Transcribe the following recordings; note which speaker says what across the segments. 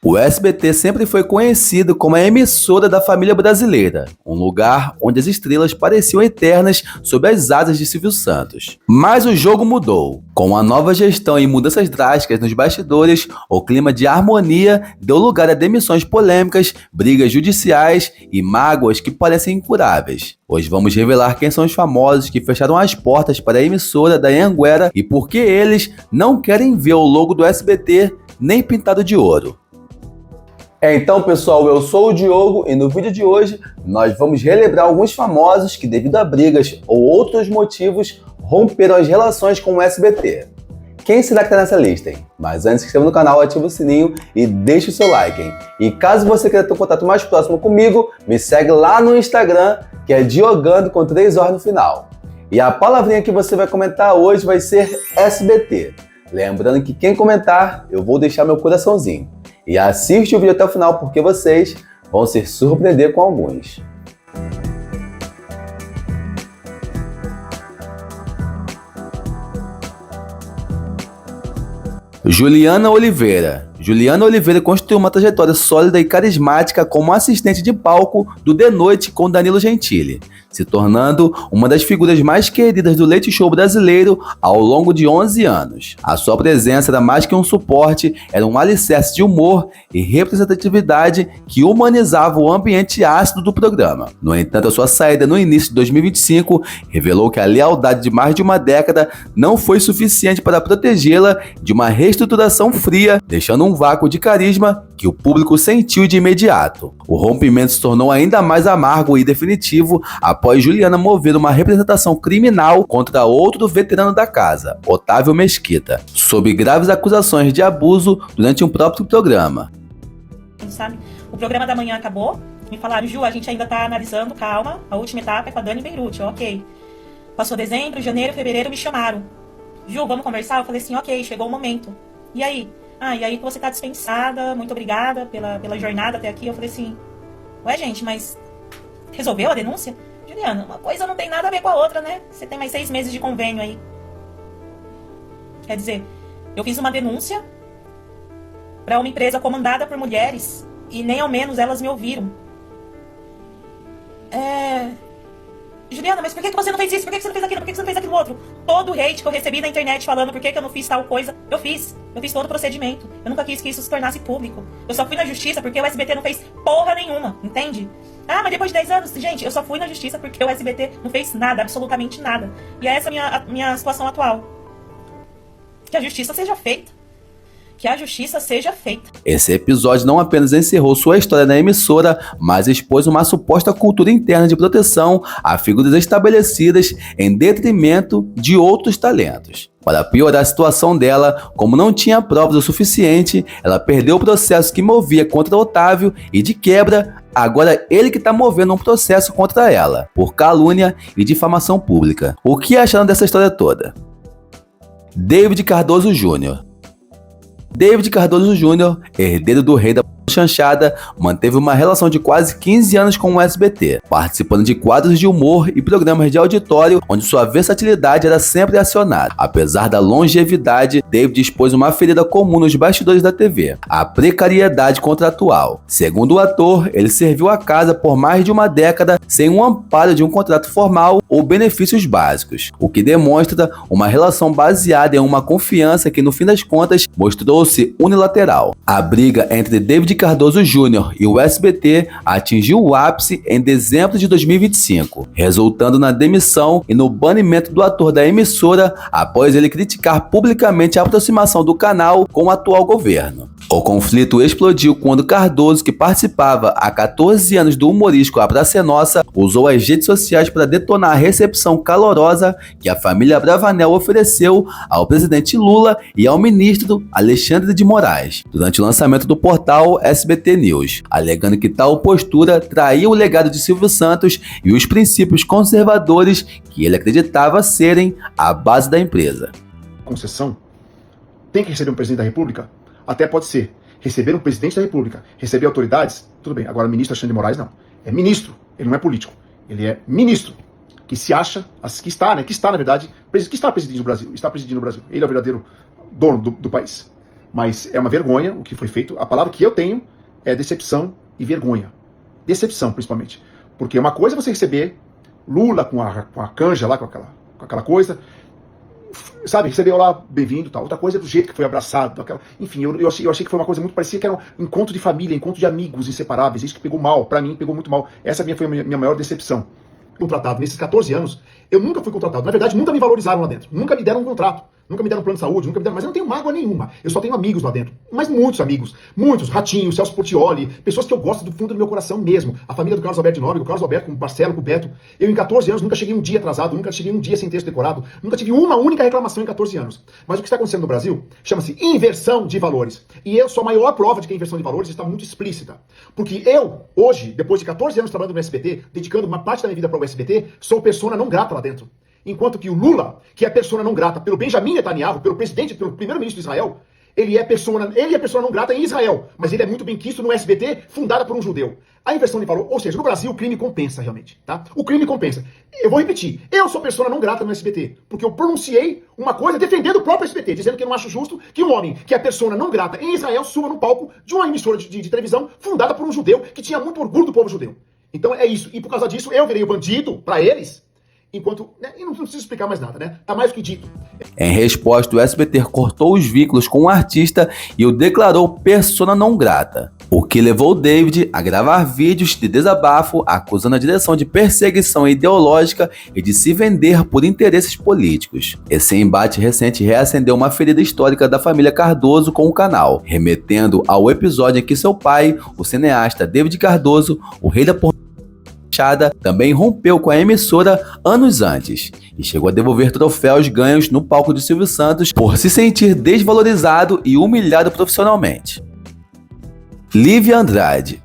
Speaker 1: O SBT sempre foi conhecido como a emissora da família brasileira, um lugar onde as estrelas pareciam eternas sob as asas de Silvio Santos. Mas o jogo mudou. Com a nova gestão e mudanças drásticas nos bastidores, o clima de harmonia deu lugar a demissões polêmicas, brigas judiciais e mágoas que parecem incuráveis. Hoje vamos revelar quem são os famosos que fecharam as portas para a emissora da Anhanguera e por que eles não querem ver o logo do SBT nem pintado de ouro. Então, pessoal, eu sou o Diogo e no vídeo de hoje nós vamos relembrar alguns famosos que, devido a brigas ou outros motivos, romperam as relações com o SBT. Quem será que está nessa lista, hein? Mas antes, se inscreva no canal, ativa o sininho e deixe o seu like, hein? E caso você queira ter um contato mais próximo comigo, me segue lá no Instagram, que é Diogando com 3 horas no final. E a palavrinha que você vai comentar hoje vai ser SBT. Lembrando que quem comentar, eu vou deixar meu coraçãozinho. E assiste o vídeo até o final porque vocês vão se surpreender com alguns. Juliana Oliveira. Juliana Oliveira construiu uma trajetória sólida e carismática como assistente de palco do De Noite com Danilo Gentili, se tornando uma das figuras mais queridas do Leite Show brasileiro ao longo de 11 anos. A sua presença era mais que um suporte, era um alicerce de humor e representatividade que humanizava o ambiente ácido do programa. No entanto, a sua saída no início de 2025 revelou que a lealdade de mais de uma década não foi suficiente para protegê-la de uma reestruturação fria, deixando um vácuo de carisma que o público sentiu de imediato. O rompimento se tornou ainda mais amargo e definitivo após Juliana mover uma representação criminal contra outro veterano da casa, Otávio Mesquita, sob graves acusações de abuso durante um próprio programa.
Speaker 2: Sabe? O programa da manhã acabou, me falaram: Ju, a gente ainda tá analisando, calma, a última etapa é com a Dani Beirute, ok. Passou dezembro, janeiro, fevereiro, me chamaram. Ju, vamos conversar? Eu falei assim, ok, chegou o momento. E aí? E aí que você tá dispensada, muito obrigada pela jornada até aqui. Eu falei assim, ué gente, mas resolveu a denúncia? Juliana, uma coisa não tem nada a ver com a outra, né? Você tem mais 6 meses de convênio aí. Quer dizer, eu fiz uma denúncia para uma empresa comandada por mulheres e nem ao menos elas me ouviram. Juliana, mas por que você não fez isso? Por que você não fez aquilo? Por que você não fez aquilo outro? Todo o hate que eu recebi na internet falando por que eu não fiz tal coisa, eu fiz. Eu fiz todo o procedimento. Eu nunca quis que isso se tornasse público. Eu só fui na justiça porque o SBT não fez porra nenhuma, entende? Mas depois de 10 anos, gente, eu só fui na justiça porque o SBT não fez nada, absolutamente nada. E é essa a minha situação atual. Que a justiça seja feita. Que a justiça seja feita.
Speaker 1: Esse episódio não apenas encerrou sua história na emissora, mas expôs uma suposta cultura interna de proteção a figuras estabelecidas em detrimento de outros talentos. Para piorar a situação dela, como não tinha provas o suficiente, ela perdeu o processo que movia contra Otávio e, de quebra, agora ele que está movendo um processo contra ela, por calúnia e difamação pública. O que acharam dessa história toda? David Cardoso Jr. David Cardoso Jr., herdeiro do rei da chanchada, manteve uma relação de quase 15 anos com o SBT, participando de quadros de humor e programas de auditório onde sua versatilidade era sempre acionada. Apesar da longevidade, David expôs uma ferida comum nos bastidores da TV, a precariedade contratual. Segundo o ator, ele serviu a casa por mais de uma década sem um amparo de um contrato formal ou benefícios básicos, o que demonstra uma relação baseada em uma confiança que, no fim das contas, mostrou-se unilateral. A briga entre David Cardoso Jr. e o SBT atingiu o ápice em dezembro de 2025, resultando na demissão e no banimento do ator da emissora após ele criticar publicamente a aproximação do canal com o atual governo. O conflito explodiu quando Cardoso, que participava há 14 anos do humorístico A Praça é Nossa, usou as redes sociais para detonar a recepção calorosa que a família Bravanel ofereceu ao presidente Lula e ao ministro Alexandre de Moraes durante o lançamento do portal SBT News, alegando que tal postura traía o legado de Silvio Santos e os princípios conservadores que ele acreditava serem a base da empresa.
Speaker 3: Concessão tem que receber um presidente da República? Até pode ser. Receber um presidente da República, receber autoridades, tudo bem. Agora, o ministro Alexandre de Moraes, não. É ministro, ele não é político. Ele é ministro, que se acha, que está, na verdade, que está presidindo o Brasil. Está presidindo o Brasil. Ele é o verdadeiro dono do país. Mas é uma vergonha o que foi feito. A palavra que eu tenho é decepção e vergonha. Decepção, principalmente. Porque uma coisa é você receber Lula com a canja lá, com aquela coisa, sabe, recebeu lá, bem-vindo e tal. Outra coisa é do jeito que foi abraçado, enfim, eu achei que foi uma coisa muito parecida, que era um encontro de família, encontro de amigos inseparáveis. Isso que pegou mal, pra mim, pegou muito mal. Essa foi a minha maior decepção. Contratado nesses 14 anos, eu nunca fui contratado. Na verdade, nunca me valorizaram lá dentro. Nunca me deram um contrato. Nunca me deram um plano de saúde, nunca me deram, mas eu não tenho mágoa nenhuma. Eu só tenho amigos lá dentro. Mas muitos amigos. Muitos. Ratinho, Celso Portioli, pessoas que eu gosto do fundo do meu coração mesmo. A família do Carlos Alberto de Nóbrega, o Carlos Alberto com o Marcelo, com o Beto. Eu em 14 anos nunca cheguei um dia atrasado, nunca cheguei um dia sem texto decorado, nunca tive uma única reclamação em 14 anos. Mas o que está acontecendo no Brasil chama-se inversão de valores. E eu sou a maior prova de que a inversão de valores está muito explícita. Porque eu, hoje, depois de 14 anos trabalhando no SBT, dedicando uma parte da minha vida para o SBT, sou persona não grata lá dentro. Enquanto que o Lula, que é persona não grata pelo Benjamin Netanyahu, pelo presidente, pelo primeiro-ministro de Israel, ele é persona não grata em Israel, mas ele é muito bem quisto no SBT, fundada por um judeu. A inversão de valor, ou seja, no Brasil o crime compensa realmente, tá? O crime compensa. Eu vou repetir, eu sou persona não grata no SBT, porque eu pronunciei uma coisa defendendo o próprio SBT, dizendo que eu não acho justo que um homem que é persona não grata em Israel suba no palco de uma emissora de televisão fundada por um judeu que tinha muito orgulho do povo judeu. Então é isso, e por causa disso eu virei o bandido para eles. Enquanto, né, e não preciso explicar mais nada, né? Tá mais do que dito.
Speaker 1: Em resposta, o SBT cortou os vínculos com o artista e o declarou persona não grata, o que levou David a gravar vídeos de desabafo acusando a direção de perseguição ideológica e de se vender por interesses políticos. Esse embate recente reacendeu uma ferida histórica da família Cardoso com o canal, remetendo ao episódio em que seu pai, o cineasta David Cardoso, o rei da também rompeu com a emissora anos antes e chegou a devolver troféus ganhos no palco de Silvio Santos por se sentir desvalorizado e humilhado profissionalmente. Lívia Andrade.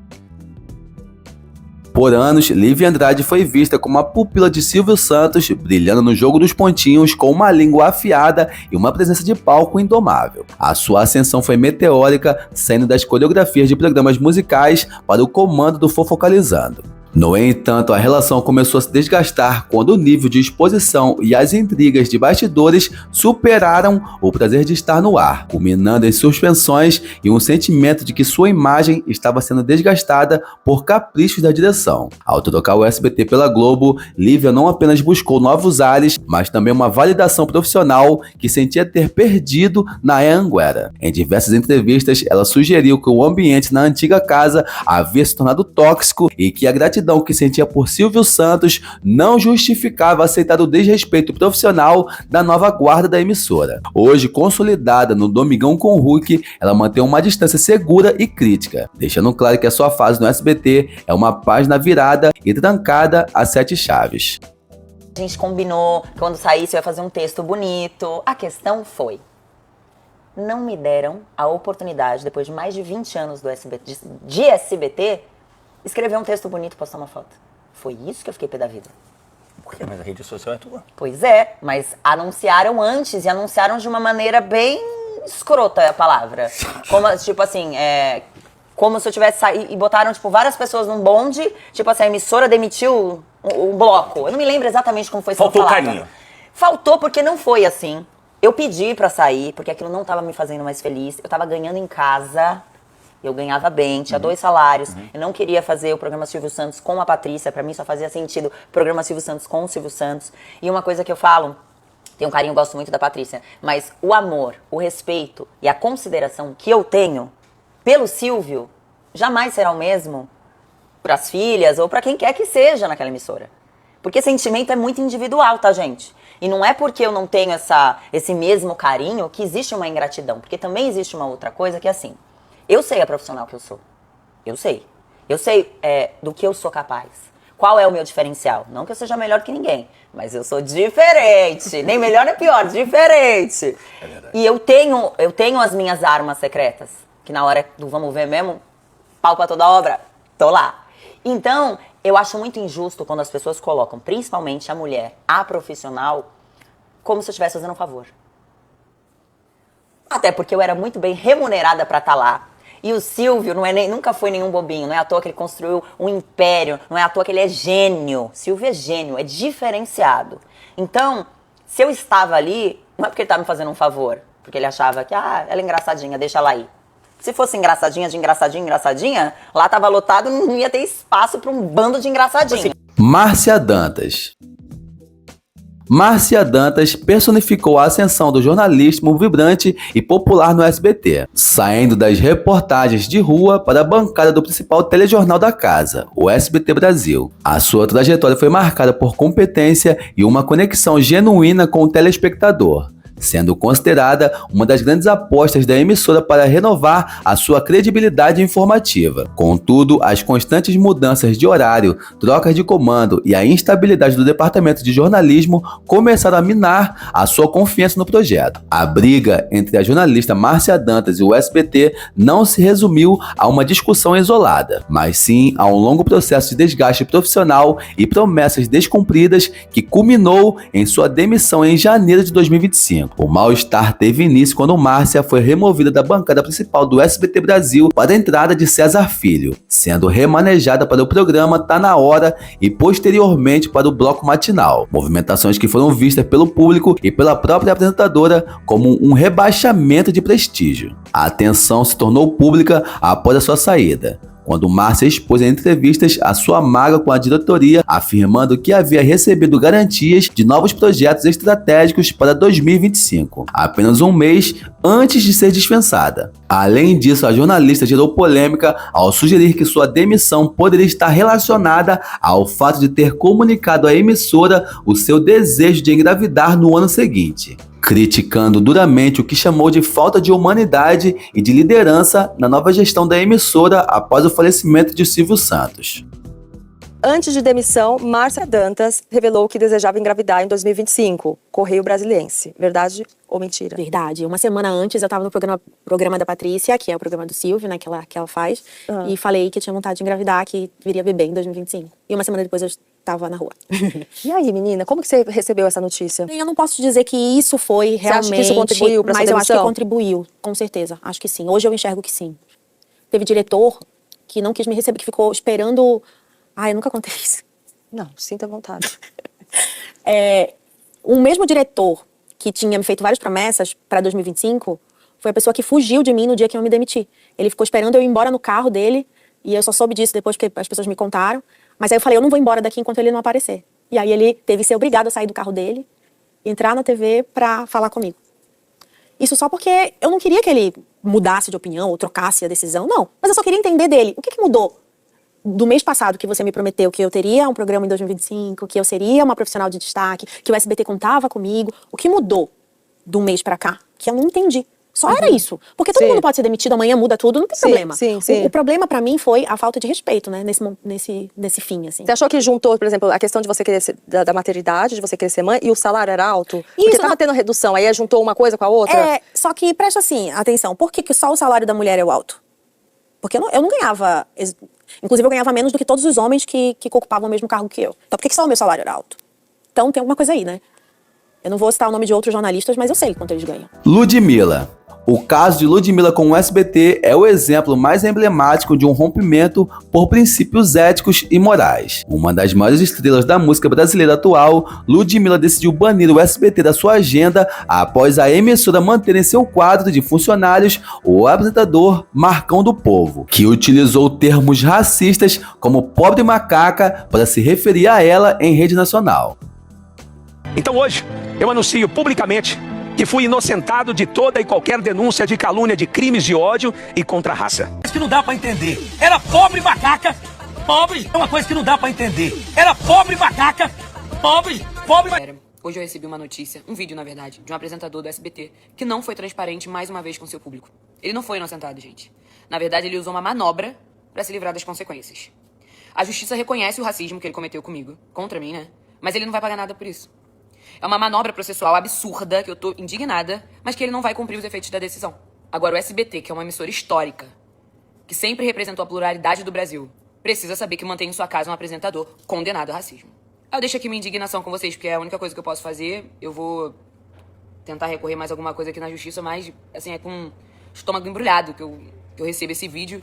Speaker 1: Por anos, Lívia Andrade foi vista como a pupila de Silvio Santos, brilhando no jogo dos pontinhos com uma língua afiada e uma presença de palco indomável. A sua ascensão foi meteórica, saindo das coreografias de programas musicais para o comando do Fofocalizando. No entanto, a relação começou a se desgastar quando o nível de exposição e as intrigas de bastidores superaram o prazer de estar no ar, culminando em suspensões e um sentimento de que sua imagem estava sendo desgastada por caprichos da direção. Ao trocar o SBT pela Globo, Lívia não apenas buscou novos ares, mas também uma validação profissional que sentia ter perdido na Anhanguera. Em diversas entrevistas, ela sugeriu que o ambiente na antiga casa havia se tornado tóxico e que a gratidão que sentia por Silvio Santos não justificava aceitar o desrespeito profissional da nova guarda da emissora. Hoje, consolidada no Domingão com Hulk, ela mantém uma distância segura e crítica, deixando claro que a sua fase no SBT é uma página virada e trancada a 7 chaves.
Speaker 4: A gente combinou que quando saísse eu ia fazer um texto bonito. A questão foi, não me deram a oportunidade, depois de mais de 20 anos do SBT, de SBT, escrever um texto bonito e postar uma foto. Foi isso que eu fiquei pé da vida.
Speaker 5: Por quê? Mas a rede social é tua.
Speaker 4: Pois é, mas anunciaram antes e anunciaram de uma maneira bem escrota, é a palavra. Como, tipo assim, como se eu tivesse saído e botaram, tipo, várias pessoas num bonde, tipo assim, a emissora demitiu o bloco. Eu não me lembro exatamente como foi isso.
Speaker 5: Faltou carinho.
Speaker 4: Faltou porque não foi assim. Eu pedi pra sair, porque aquilo não tava me fazendo mais feliz. Eu tava ganhando em casa. Eu ganhava bem, tinha 2 salários. Eu não queria fazer o programa Silvio Santos com a Patrícia. Pra mim só fazia sentido o programa Silvio Santos com o Silvio Santos. E uma coisa que eu falo, tenho um carinho, eu gosto muito da Patrícia, mas o amor, o respeito e a consideração que eu tenho pelo Silvio jamais será o mesmo pras filhas ou pra quem quer que seja naquela emissora. Porque sentimento é muito individual, tá, gente? E não é porque eu não tenho esse mesmo carinho que existe uma ingratidão. Porque também existe uma outra coisa que é assim. Eu sei a profissional que eu sou. Eu sei. Eu sei do que eu sou capaz. Qual é o meu diferencial? Não que eu seja melhor que ninguém, mas eu sou diferente. Nem melhor nem pior, diferente.
Speaker 5: É verdade.
Speaker 4: E eu tenho as minhas armas secretas. Que na hora do vamos ver mesmo, pau pra toda obra, tô lá. Então, eu acho muito injusto quando as pessoas colocam, principalmente a mulher, a profissional, como se eu estivesse fazendo um favor. Até porque eu era muito bem remunerada pra estar lá. E o Silvio nunca foi nenhum bobinho, não é à toa que ele construiu um império, não é à toa que ele é gênio. Silvio é gênio, é diferenciado. Então, se eu estava ali, não é porque ele estava me fazendo um favor, Porque ele achava que, ela é engraçadinha, deixa ela aí. Se fosse engraçadinha, engraçadinha, lá tava lotado, não ia ter espaço pra um bando de engraçadinho.
Speaker 1: Márcia Dantas. Márcia Dantas personificou a ascensão do jornalismo vibrante e popular no SBT, saindo das reportagens de rua para a bancada do principal telejornal da casa, o SBT Brasil. A sua trajetória foi marcada por competência e uma conexão genuína com o telespectador, sendo considerada uma das grandes apostas da emissora para renovar a sua credibilidade informativa. Contudo, as constantes mudanças de horário, trocas de comando e a instabilidade do departamento de jornalismo começaram a minar a sua confiança no projeto. A briga entre a jornalista Márcia Dantas e o SBT não se resumiu a uma discussão isolada, mas sim a um longo processo de desgaste profissional e promessas descumpridas que culminou em sua demissão em janeiro de 2025. O mal-estar teve início quando Márcia foi removida da bancada principal do SBT Brasil para a entrada de César Filho, sendo remanejada para o programa Tá Na Hora e posteriormente para o bloco matinal. Movimentações que foram vistas pelo público e pela própria apresentadora como um rebaixamento de prestígio. A atenção se tornou pública após a sua saída, quando Márcia expôs em entrevistas a sua mágoa com a diretoria, afirmando que havia recebido garantias de novos projetos estratégicos para 2025, apenas um mês antes de ser dispensada. Além disso, a jornalista gerou polêmica ao sugerir que sua demissão poderia estar relacionada ao fato de ter comunicado à emissora o seu desejo de engravidar no ano seguinte, criticando duramente o que chamou de falta de humanidade e de liderança na nova gestão da emissora após o falecimento de Silvio Santos.
Speaker 6: Antes de demissão, Márcia Dantas revelou que desejava engravidar em 2025. Correio Brasiliense. Verdade ou mentira?
Speaker 7: Verdade. Uma semana antes eu estava no programa da Patrícia, que é o programa do Silvio, né, que ela faz, e falei que tinha vontade de engravidar, que viria bebê em 2025. E uma semana depois eu estava na rua.
Speaker 6: E aí, menina, como que você recebeu essa notícia?
Speaker 7: Eu não posso dizer que isso foi realmente...
Speaker 6: Você acha que isso contribuiu para
Speaker 7: Mas
Speaker 6: sua
Speaker 7: eu acho que
Speaker 6: demissão?
Speaker 7: contribuiu, com certeza. Acho que sim. Hoje eu enxergo que sim. Teve diretor que não quis me receber, que ficou esperando... eu nunca contei isso.
Speaker 6: Não, sinta vontade.
Speaker 7: O mesmo diretor que tinha me feito várias promessas para 2025 foi a pessoa que fugiu de mim no dia que eu me demiti. Ele ficou esperando eu ir embora no carro dele, e eu só soube disso depois que as pessoas me contaram. Mas aí eu falei, eu não vou embora daqui enquanto ele não aparecer. E aí ele teve que ser obrigado a sair do carro dele, entrar na TV pra falar comigo. Isso só porque eu não queria que ele mudasse de opinião ou trocasse a decisão, não. Mas eu só queria entender dele. O que mudou do mês passado que você me prometeu que eu teria um programa em 2025, que eu seria uma profissional de destaque, que o SBT contava comigo? O que mudou do mês pra cá? Que eu não entendi. Só era isso. Porque todo mundo pode ser demitido, amanhã muda tudo, não tem problema.
Speaker 6: Sim.
Speaker 7: O problema pra mim foi a falta de respeito, né, nesse fim, assim.
Speaker 6: Você achou que juntou, por exemplo, a questão de você querer ser, da maternidade, de você querer ser mãe, e o salário era alto? Porque tava tendo redução, aí juntou uma coisa com a outra?
Speaker 7: Só que presta assim, atenção, por que só o salário da mulher é o alto? Porque eu não ganhava, inclusive eu ganhava menos do que todos os homens que ocupavam o mesmo cargo que eu. Então por que só o meu salário era alto? Então tem alguma coisa aí, né? Eu não vou citar o nome de outros jornalistas, mas eu sei quanto eles ganham.
Speaker 1: Ludmilla. O caso de Ludmilla com o SBT é o exemplo mais emblemático de um rompimento por princípios éticos e morais. Uma das maiores estrelas da música brasileira atual, Ludmilla decidiu banir o SBT da sua agenda após a emissora manter em seu quadro de funcionários o apresentador Marcão do Povo, que utilizou termos racistas como pobre macaca para se referir a ela em rede nacional.
Speaker 8: Então hoje eu anuncio publicamente que fui inocentado de toda e qualquer denúncia de calúnia de crimes de ódio e contra a raça.
Speaker 9: Que não dá pra entender. Era pobre macaca, pobre, é uma coisa que não dá pra entender. Era pobre macaca, pobre.
Speaker 10: Hoje eu recebi uma notícia, um vídeo na verdade, de um apresentador do SBT que não foi transparente mais uma vez com seu público. Ele não foi inocentado, gente. Na verdade, ele usou uma manobra pra se livrar das consequências. A justiça reconhece o racismo que ele cometeu comigo, contra mim, né? Mas ele não vai pagar nada por isso. É uma manobra processual absurda, que eu tô indignada, mas que ele não vai cumprir os efeitos da decisão. Agora, o SBT, que é uma emissora histórica, que sempre representou a pluralidade do Brasil, precisa saber que mantém em sua casa um apresentador condenado ao racismo. Eu deixo aqui minha indignação com vocês, porque é a única coisa que eu posso fazer. Eu vou tentar recorrer mais alguma coisa aqui na justiça, mas, assim, é com o estômago embrulhado que eu recebo esse vídeo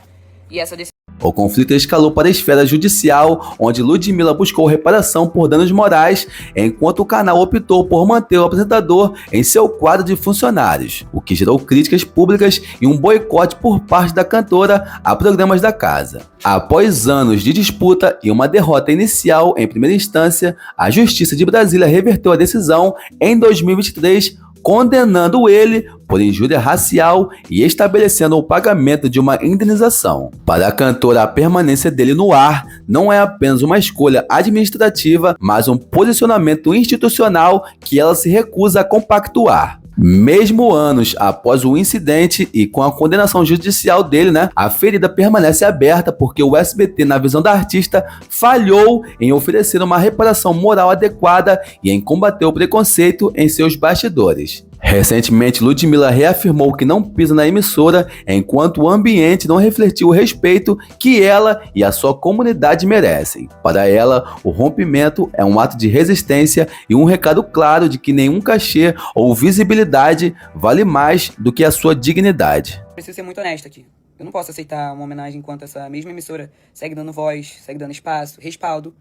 Speaker 10: e essa decisão.
Speaker 1: O conflito escalou para a esfera judicial, onde Ludmilla buscou reparação por danos morais, enquanto o canal optou por manter o apresentador em seu quadro de funcionários, o que gerou críticas públicas e um boicote por parte da cantora a programas da casa. Após anos de disputa e uma derrota inicial em primeira instância, a Justiça de Brasília reverteu a decisão em 2023, condenando ele por injúria racial e estabelecendo o pagamento de uma indenização. Para a cantora, a permanência dele no ar não é apenas uma escolha administrativa, mas um posicionamento institucional que ela se recusa a compactuar. Mesmo anos após o incidente e com a condenação judicial dele, a ferida permanece aberta porque o SBT, na visão da artista, falhou em oferecer uma reparação moral adequada e em combater o preconceito em seus bastidores. Recentemente, Ludmilla reafirmou que não pisa na emissora enquanto o ambiente não refletiu o respeito que ela e a sua comunidade merecem. Para ela, o rompimento é um ato de resistência e um recado claro de que nenhum cachê ou visibilidade vale mais do que a sua dignidade.
Speaker 10: Preciso ser muito honesto aqui. Eu não posso aceitar uma homenagem enquanto essa mesma emissora segue dando voz, segue dando espaço, respaldo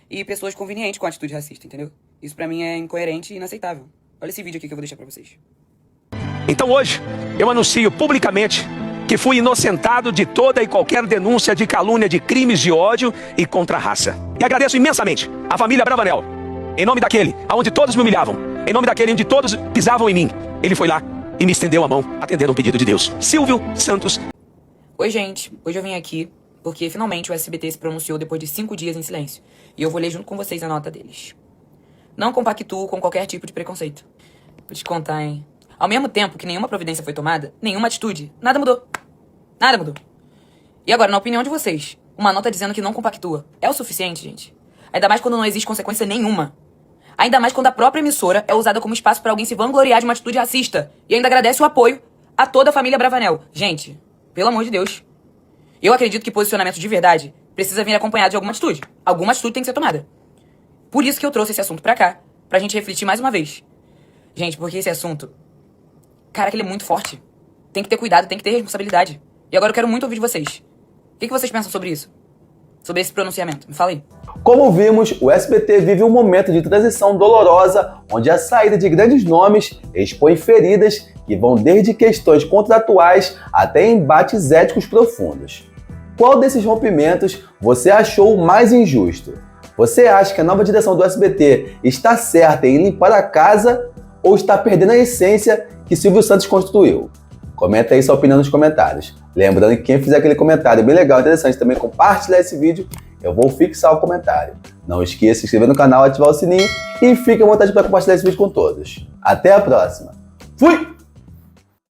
Speaker 10: e pessoas convenientes com a atitude racista, entendeu? Isso pra mim é incoerente e inaceitável. Olha esse vídeo aqui que eu vou deixar pra vocês.
Speaker 8: Então hoje, eu anuncio publicamente que fui inocentado de toda e qualquer denúncia de calúnia de crimes de ódio e contra a raça. E agradeço imensamente à família Bravanel, em nome daquele aonde todos me humilhavam, em nome daquele onde todos pisavam em mim. Ele foi lá e me estendeu a mão, atendendo um pedido de Deus. Silvio Santos.
Speaker 10: Oi, gente. Hoje eu vim aqui porque finalmente o SBT se pronunciou depois de 5 dias em silêncio. E eu vou ler junto com vocês a nota deles. Não compactuo com qualquer tipo de preconceito. Vou te contar, hein? Ao mesmo tempo que nenhuma providência foi tomada, nenhuma atitude, nada mudou. Nada mudou. E agora, na opinião de vocês, uma nota dizendo que não compactua é o suficiente, gente? Ainda mais quando não existe consequência nenhuma. Ainda mais quando a própria emissora é usada como espaço para alguém se vangloriar de uma atitude racista. E ainda agradece o apoio a toda a família Bravanel. Gente, pelo amor de Deus. Eu acredito que posicionamento de verdade precisa vir acompanhado de alguma atitude. Alguma atitude tem que ser tomada. Por isso que eu trouxe esse assunto pra cá, pra gente refletir mais uma vez. Gente, porque esse assunto, cara, que ele é muito forte. Tem que ter cuidado, tem que ter responsabilidade. E agora eu quero muito ouvir de vocês. O que vocês pensam sobre isso? Sobre esse pronunciamento? Me fala aí.
Speaker 1: Como vimos, o SBT vive um momento de transição dolorosa, onde a saída de grandes nomes expõe feridas que vão desde questões contratuais até embates éticos profundos. Qual desses rompimentos você achou mais injusto? Você acha que a nova direção do SBT está certa em limpar a casa ou está perdendo a essência que Silvio Santos construiu? Comenta aí sua opinião nos comentários. Lembrando que quem fizer aquele comentário bem legal, interessante, também compartilhar esse vídeo, eu vou fixar o comentário. Não esqueça de se inscrever no canal, ativar o sininho e fique à vontade para compartilhar esse vídeo com todos. Até a próxima. Fui!